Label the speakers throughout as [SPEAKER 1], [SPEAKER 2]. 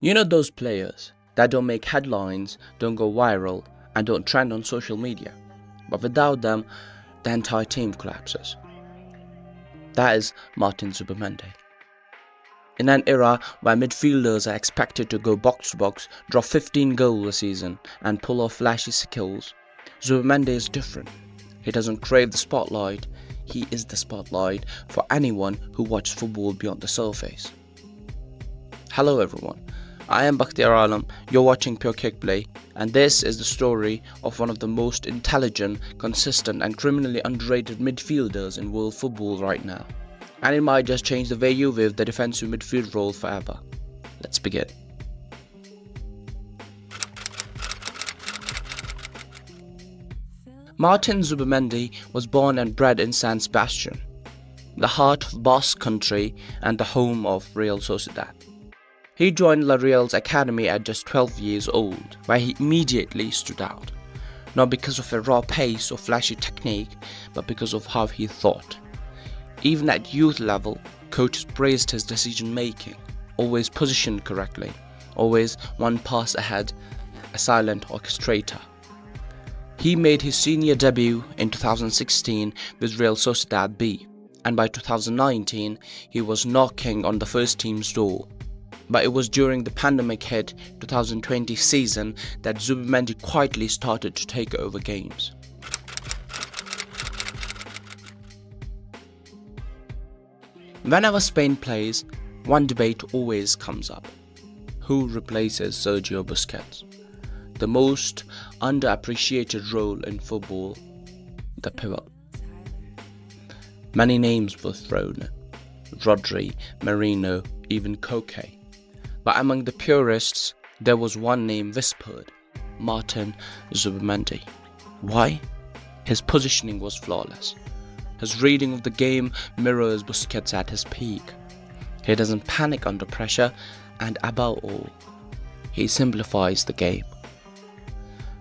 [SPEAKER 1] You know those players that don't make headlines, don't go viral, and don't trend on social media, but without them, the entire team collapses. That is Martín Zubimendi. In an era where midfielders are expected to go box to box, drop 15 goals a season, and pull off flashy skills, Zubimendi is different. He doesn't crave the spotlight, he is the spotlight for anyone who watches football beyond the surface. Hello everyone, I am Bakhtiar Alam, you're watching Pure Kickplay, and this is the story of one of the most intelligent, consistent and criminally underrated midfielders in world football right now. And it might just change the way you view the defensive midfield role forever. Let's begin. Martín Zubimendi was born and bred in San Sebastian, the heart of Basque country and the home of Real Sociedad. He joined La Real's academy at just 12 years old, where he immediately stood out, not because of a raw pace or flashy technique, but because of how he thought. Even at youth level, coaches praised his decision making, always positioned correctly, always one pass ahead, a silent orchestrator. He made his senior debut in 2016 with Real Sociedad B, and by 2019 he was knocking on the first team's door. But it was during the pandemic-hit 2020 season that Zubimendi quietly started to take over games. Whenever Spain plays, one debate always comes up. Who replaces Sergio Busquets? The most underappreciated role in football, the pivot. Many names were thrown in. Rodri, Marino, even Koke. But among the purists, there was one name whispered, Martín Zubimendi. Why? His positioning was flawless. His reading of the game mirrors Busquets at his peak. He doesn't panic under pressure, and above all, he simplifies the game.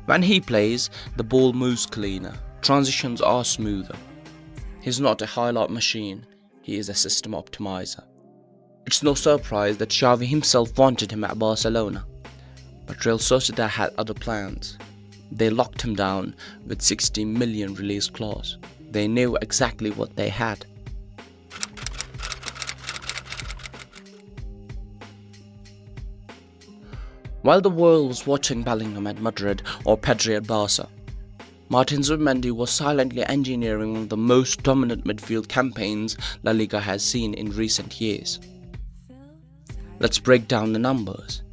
[SPEAKER 1] When he plays, the ball moves cleaner, transitions are smoother. He's not a highlight machine, he is a system optimizer. It's no surprise that Xavi himself wanted him at Barcelona, but Real Sociedad had other plans. They locked him down with 60 million release clause. They knew exactly what they had. While the world was watching Bellingham at Madrid or Pedri at Barca, Martín Zubimendi was silently engineering one of the most dominant midfield campaigns La Liga has seen in recent years. Let's break down the numbers.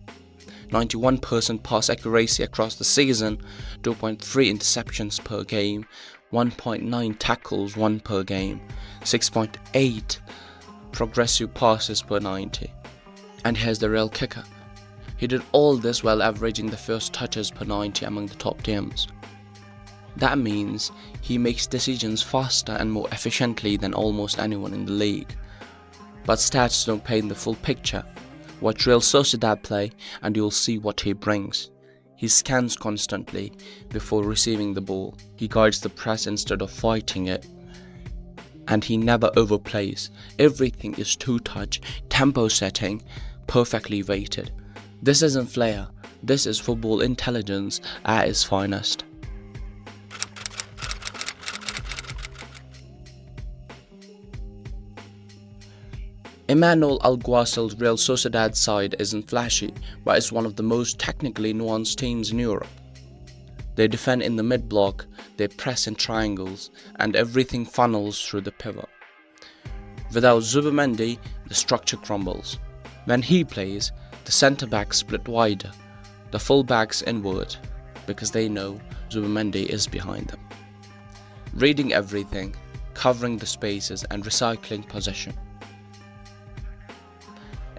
[SPEAKER 1] 91% pass accuracy across the season, 2.3 interceptions per game, 1.9 tackles won per game, 6.8 progressive passes per 90. And here's the real kicker. He did all this while averaging the first touches per 90 among the top teams. That means he makes decisions faster and more efficiently than almost anyone in the league. But stats don't paint the full picture. Watch Real Sociedad play and you'll see what he brings. He scans constantly before receiving the ball. He guides the press instead of fighting it. And he never overplays. Everything is two-touch, tempo setting, perfectly weighted. This isn't flair. This is football intelligence at its finest. Emmanuel Alguacil's Real Sociedad side isn't flashy, but it's one of the most technically nuanced teams in Europe. They defend in the mid-block, they press in triangles, and everything funnels through the pivot. Without Zubimendi, the structure crumbles. When he plays, the centre-backs split wider, the full-backs inward, because they know Zubimendi is behind them. Reading everything, covering the spaces and recycling possession.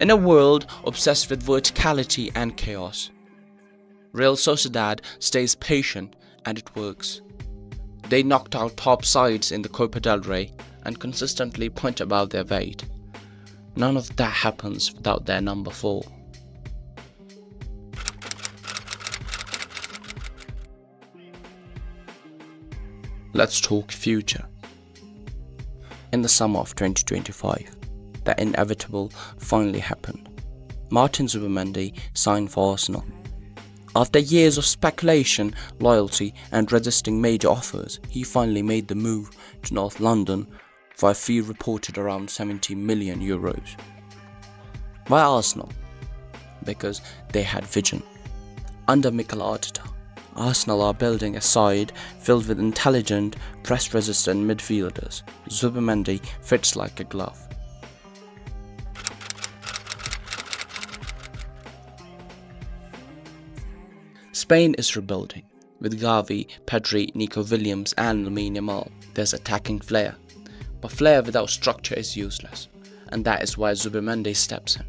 [SPEAKER 1] In a world obsessed with verticality and chaos, Real Sociedad stays patient and it works. They knocked out top sides in the Copa del Rey and consistently punch above their weight. None of that happens without their number 4. Let's talk future. In the summer of 2025, the inevitable finally happened. Martín Zubimendi signed for Arsenal. After years of speculation, loyalty and resisting major offers, he finally made the move to North London for a fee reported around 70 million euros. Why Arsenal? Because they had vision. Under Mikel Arteta, Arsenal are building a side filled with intelligent, press-resistant midfielders. Zubimendi fits like a glove. Spain is rebuilding. With Gavi, Pedri, Nico Williams and Lamine Yamal, there's attacking flair. But flair without structure is useless, and that is why Zubimendi steps in.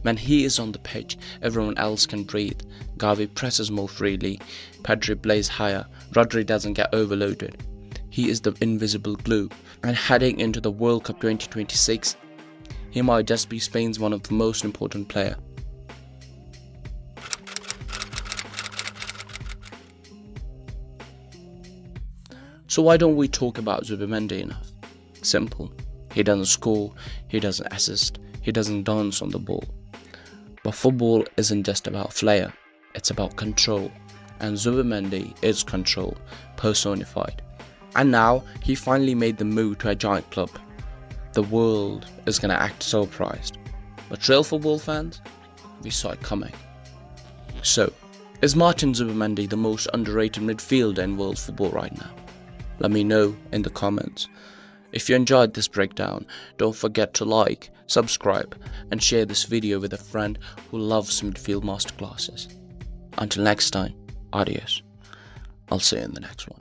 [SPEAKER 1] When he is on the pitch, everyone else can breathe. Gavi presses more freely, Pedri plays higher, Rodri doesn't get overloaded. He is the invisible glue, and heading into the World Cup 2026, he might just be Spain's one of the most important players. So why don't we talk about Zubimendi enough? Simple. He doesn't score, he doesn't assist, he doesn't dance on the ball. But football isn't just about flair, it's about control. And Zubimendi is control, personified. And now, he finally made the move to a giant club. The world is gonna act surprised. But real football fans, we saw it coming. So, is Martín Zubimendi the most underrated midfielder in world football right now? Let me know in the comments. If you enjoyed this breakdown, don't forget to like, subscribe and share this video with a friend who loves midfield masterclasses. Until next time, adios. I'll see you in the next one.